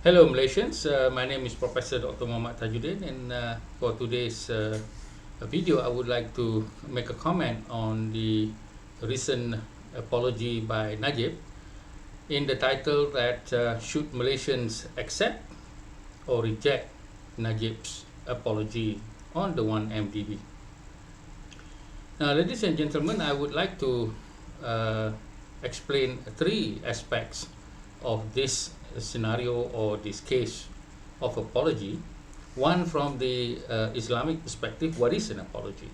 Hello Malaysians, my name is Professor Dr. Muhammad Tajuddin, and for today's video I would like to make a comment on the recent apology by Najib in the title that should Malaysians accept or reject Najib's apology on the 1MDB. Now ladies and gentlemen, I would like to explain three aspects of this scenario or this case of apology. One, from the Islamic perspective, what is an apology?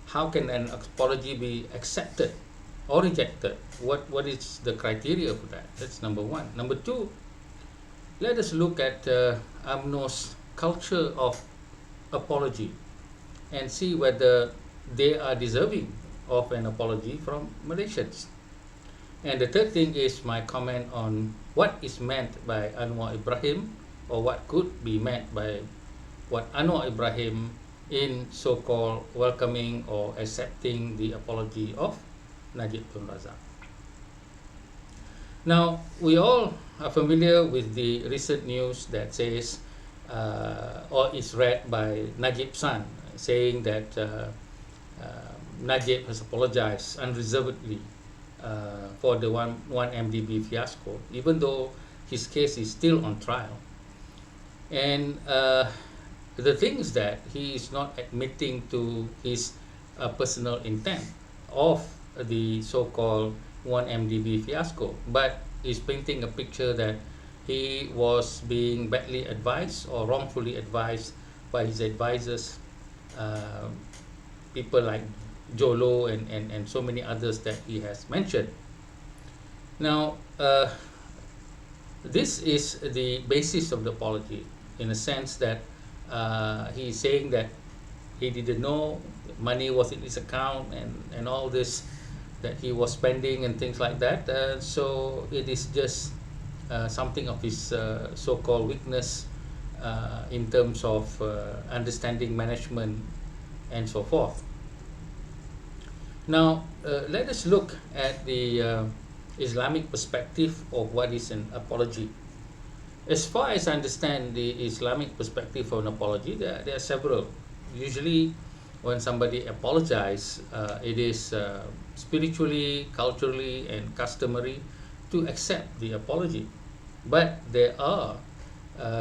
How can an apology be accepted or rejected? What is the criteria for that? That's number one. Number two, let us look at UMNO's culture of apology and see whether they are deserving of an apology from Malaysians. And the third thing is my comment on what is meant by Anwar Ibrahim, or what could be meant by what Anwar Ibrahim in so-called welcoming or accepting the apology of Najib Tun Razak. Now, we all are familiar with the recent news that says, or is read by Najib's son, saying that Najib has apologized unreservedly for the 1MDB fiasco, even though his case is still on trial. And the thing is that he is not admitting to his personal intent of the so-called 1MDB fiasco, but is painting a picture that he was being badly advised or wrongfully advised by his advisors, people like Jolo and so many others that he has mentioned. Now, this is the basis of the apology, in a sense that he is saying that he didn't know money was in his account and all this that he was spending and things like that. So it is just something of his so-called weakness in terms of understanding management and so forth. Now, let us look at the Islamic perspective of what is an apology. As far as I understand the Islamic perspective of an apology, there are several. Usually, when somebody apologizes, it is spiritually, culturally, and customary to accept the apology. But there are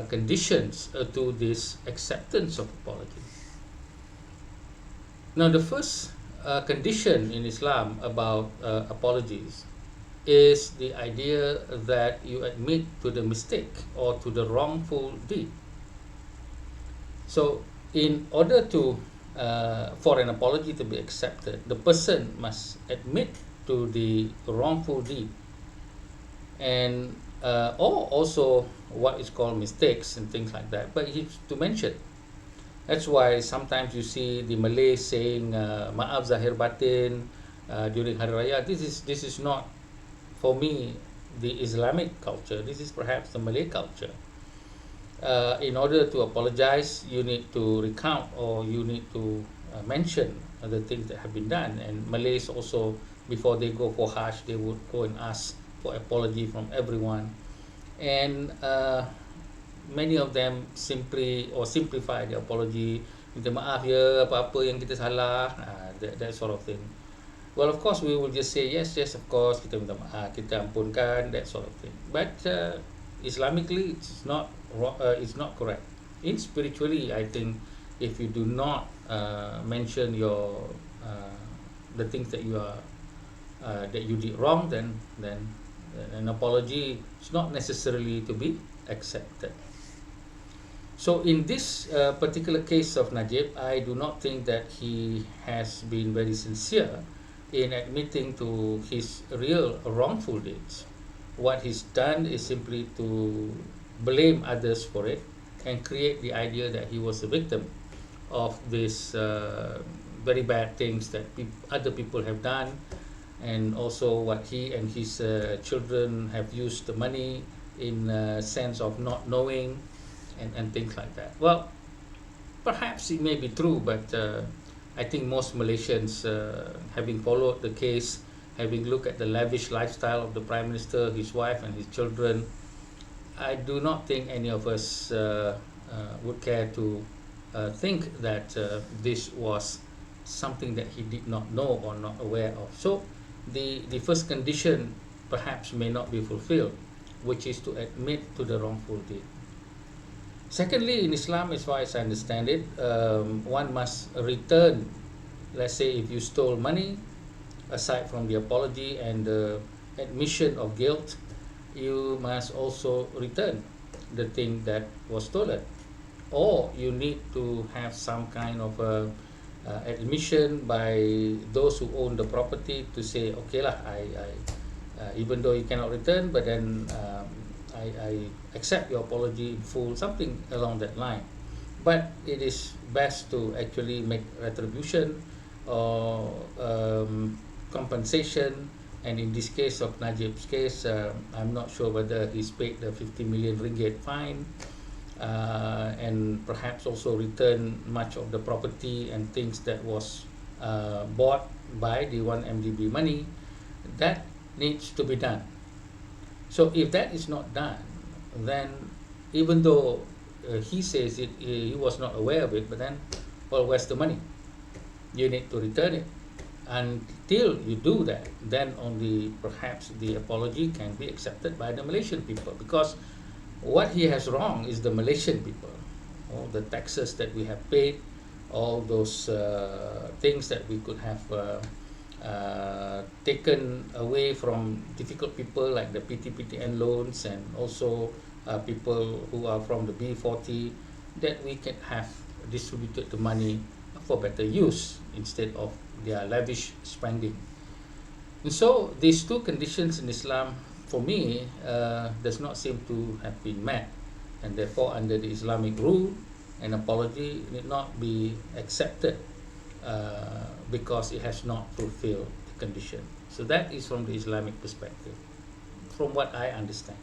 conditions to this acceptance of apology. Now, the first condition in Islam about apologies is the idea that you admit to the mistake or to the wrongful deed. So, in order to for an apology to be accepted, the person must admit to the wrongful deed, and or also what is called mistakes and things like that. But he to mention. That's why sometimes you see the Malays saying maaf zahir batin during Hari Raya. This is not, for me, the Islamic culture. This is perhaps the Malay culture. In order to apologize, you need to recount or you need to mention the things that have been done. And Malays also, before they go for Hajj, they would go and ask for apology from everyone. And many of them simply or simplify the apology, minta maaf ya apa-apa yang kita salah, that sort of thing. Well, of course we will just say yes, of course kita minta maaf, kita ampunkan, that sort of thing. But Islamically it's not correct. In spiritually, I think if you do not mention your the things that you are that you did wrong, then an apology is not necessarily to be accepted. So in this particular case of Najib, I do not think that he has been very sincere in admitting to his real wrongful deeds. What he's done is simply to blame others for it and create the idea that he was a victim of these very bad things that other people have done, and also what he and his children have used the money in a sense of not knowing and things like that. Well, perhaps it may be true, but I think most Malaysians, having followed the case, having looked at the lavish lifestyle of the Prime Minister, his wife and his children, I do not think any of us would care to think that this was something that he did not know or not aware of. So the first condition perhaps may not be fulfilled, which is to admit to the wrongful deed. Secondly, in Islam, as far as I understand it, one must return. Let's say if you stole money, aside from the apology and the admission of guilt, you must also return the thing that was stolen, or you need to have some kind of a admission by those who own the property to say, okay lah, even though you cannot return, but then I accept your apology in full, something along that line. But it is best to actually make retribution or compensation. And in this case of Najib's case, I'm not sure whether he's paid the 50 million ringgit fine, and perhaps also return much of the property and things that was bought by the 1MDB money. That needs to be done. So if that is not done, then even though he says he was not aware of it, but then, well, where's the money? You need to return it. Until you do that, then only perhaps the apology can be accepted by the Malaysian people, because what he has wrong is the Malaysian people. All the taxes that we have paid, all those things that we could have taken away from difficult people like the PT-PTN loans, and also people who are from the B40, that we can have distributed the money for better use instead of their lavish spending. And so these two conditions in Islam, for me, does not seem to have been met, and therefore under the Islamic rule, an apology need not be accepted because it has not fulfilled the condition. So that is from the Islamic perspective, from what I understand.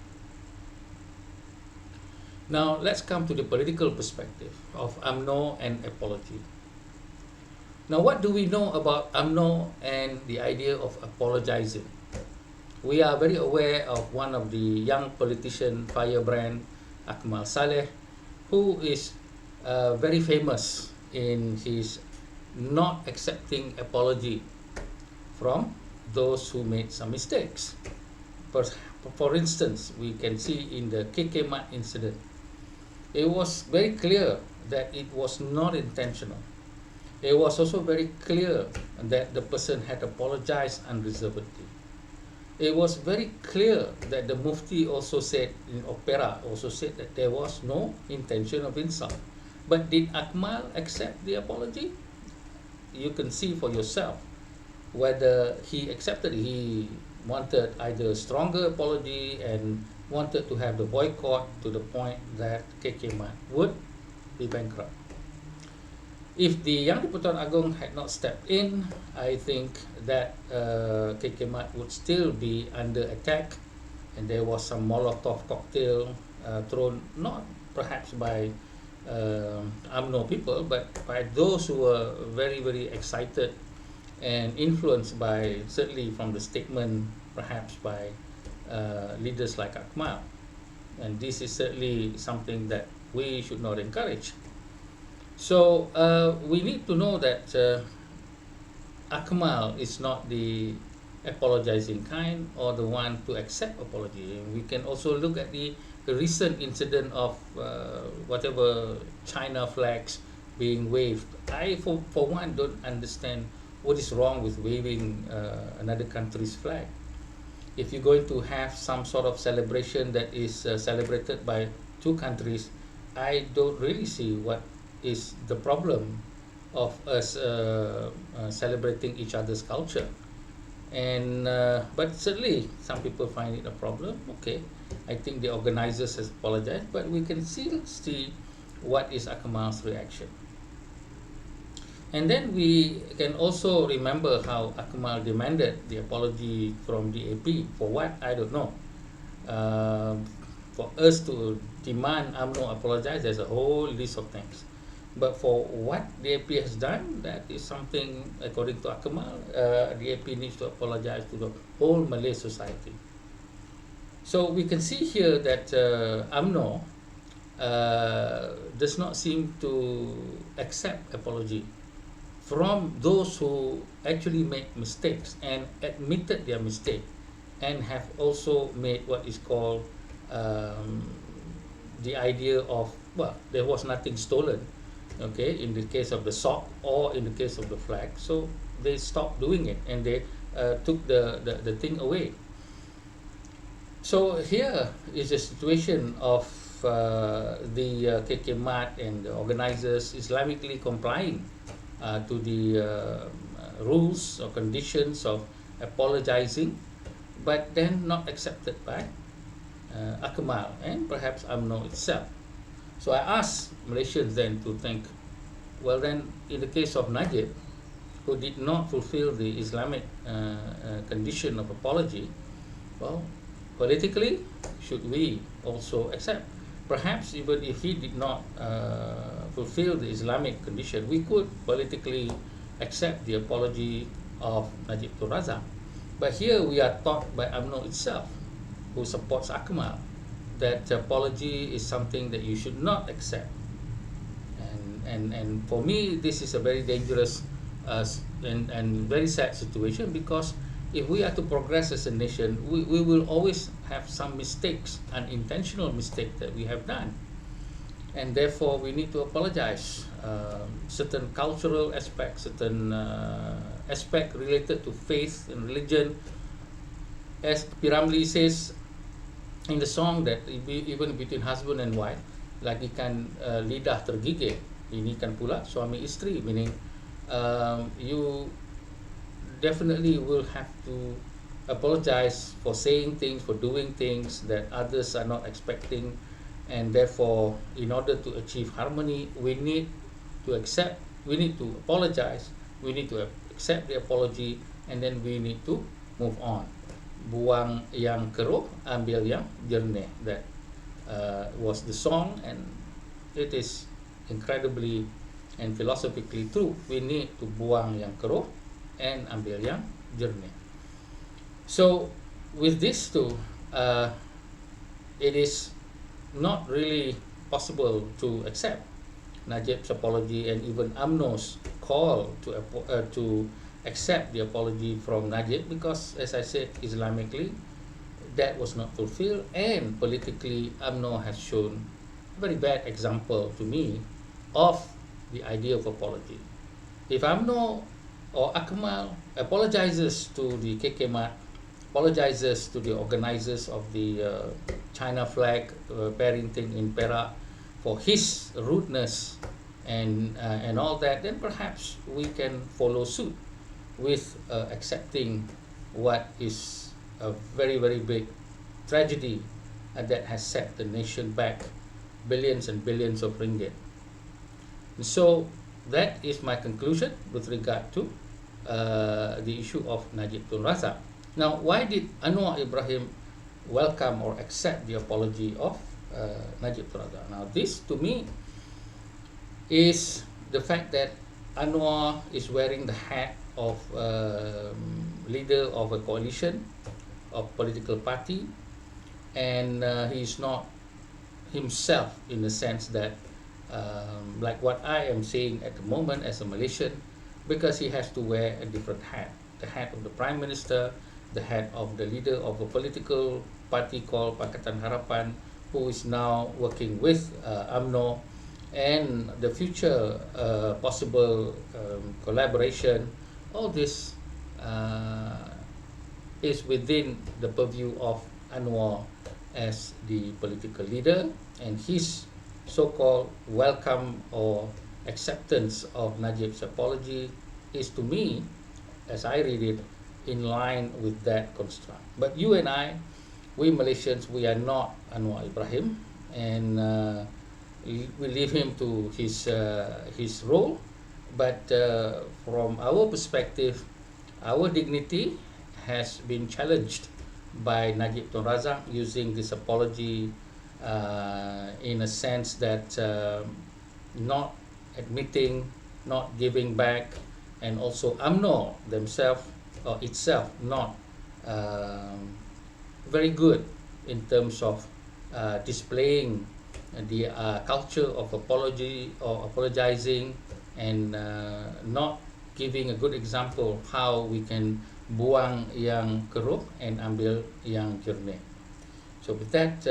Now let's come to the political perspective of UMNO and apology. Now, what do we know about UMNO and the idea of apologizing? We are very aware of one of the young politician, firebrand, Akmal Saleh, who is very famous in his not accepting apology from those who made some mistakes. For instance, we can see in the KK Mart incident, it was very clear that it was not intentional. It was also very clear that the person had apologized unreservedly. It was very clear that the Mufti also said, in Opera, also said that there was no intention of insult. But did Akmal accept the apology? You can see for yourself whether he accepted. He wanted either a stronger apology and wanted to have the boycott to the point that KK Mart would be bankrupt. If the Yang di-Pertuan Agong had not stepped in, I think that KK Mart would still be under attack, and there was some Molotov cocktail thrown, not perhaps by UMNO people, but by those who were very, very excited and influenced by, certainly from the statement, perhaps by leaders like Akmal. And this is certainly something that we should not encourage. So we need to know that Akmal is not the apologizing kind or the one to accept apology. We can also look at the recent incident of whatever China flags being waved. I, for one, don't understand what is wrong with waving another country's flag. If you're going to have some sort of celebration that is celebrated by two countries, I don't really see what is the problem of us celebrating each other's culture. And but certainly some people find it a problem. Okay, I think the organizers has apologized, but we can still see what is Akmal's reaction. And then we can also remember how Akmal demanded the apology from DAP. For what? I don't know. For us to demand UMNO apologize, there's a whole list of things. But for what DAP has done, that is something, according to Akmal, DAP needs to apologize to the whole Malay society. So we can see here that UMNO does not seem to accept apology from those who actually made mistakes and admitted their mistake, and have also made what is called um, the idea of, well, there was nothing stolen, okay, in the case of the sock or in the case of the flag. So they stopped doing it, and they took the thing away. So here is a situation of the KK Mart and the organizers Islamically complying to the rules or conditions of apologizing, but then not accepted by Akmal and perhaps UMNO itself. So I asked Malaysians then to think, well then, in the case of Najib, who did not fulfill the Islamic condition of apology, well, politically, should we also accept? Perhaps even if he did not fulfill the Islamic condition, we could politically accept the apology of Najib Tun Razak. But here we are taught by UMNO itself, who supports Akmal, that apology is something that you should not accept. And for me, this is a very dangerous and very sad situation, because if we are to progress as a nation, we will always have some mistakes, unintentional mistakes that we have done. And therefore, we need to apologize. Certain cultural aspects, certain aspect related to faith and religion. As Piramli says in the song, that even between husband and wife, lagikan lidah tergigit, inikan pula suami isteri, meaning you definitely will have to apologize for saying things, for doing things that others are not expecting, and therefore, in order to achieve harmony, we need to apologize, we need to accept the apology, and then we need to move on. Buang yang keruh, ambil yang jernih. That was the song, and it is incredibly and philosophically true. We need to buang yang keruh and ambil yang jernih. So with this too, it is not really possible to accept Najib's apology and even UMNO's call to accept the apology from Najib, because, as I said, Islamically that was not fulfilled, and politically UMNO has shown a very bad example to me of the idea of apology. If UMNO or Akmal apologizes to the KK Mart, apologizes to the organizers of the China flag parenting in Perak for his rudeness and all that, then perhaps we can follow suit with accepting what is a very, very big tragedy that has set the nation back billions and billions of ringgit. And so that is my conclusion with regard to the issue of Najib Tun Razak. Now, why did Anwar Ibrahim welcome or accept the apology of Najib Tun Razak? Now, this to me is the fact that Anwar is wearing the hat of leader of a coalition of political party, and he is not himself in the sense that like what I am saying at the moment as a Malaysian, because he has to wear a different hat, the hat of the Prime Minister, the hat of the leader of a political party called Pakatan Harapan, who is now working with UMNO, and the future possible collaboration. All this is within the purview of Anwar as the political leader, and his so-called welcome or acceptance of Najib's apology is, to me, as I read it, in line with that construct. But you and I, we Malaysians, we are not Anwar Ibrahim, and we leave him to his role. But from our perspective, our dignity has been challenged by Najib Tun Razak using this apology in a sense that not admitting, not giving back, and also UMNO themselves or itself not very good in terms of displaying the culture of apology or apologizing, and not giving a good example how we can buang yang keruh and ambil yang jernih. So with that,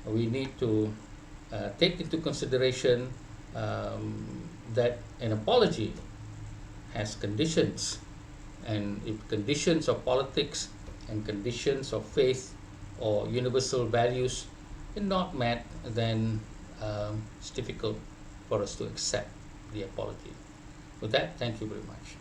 we need to take into consideration that an apology has conditions, and if conditions of politics and conditions of faith or universal values are not met, then it's difficult for us to accept the apology. With that, thank you very much.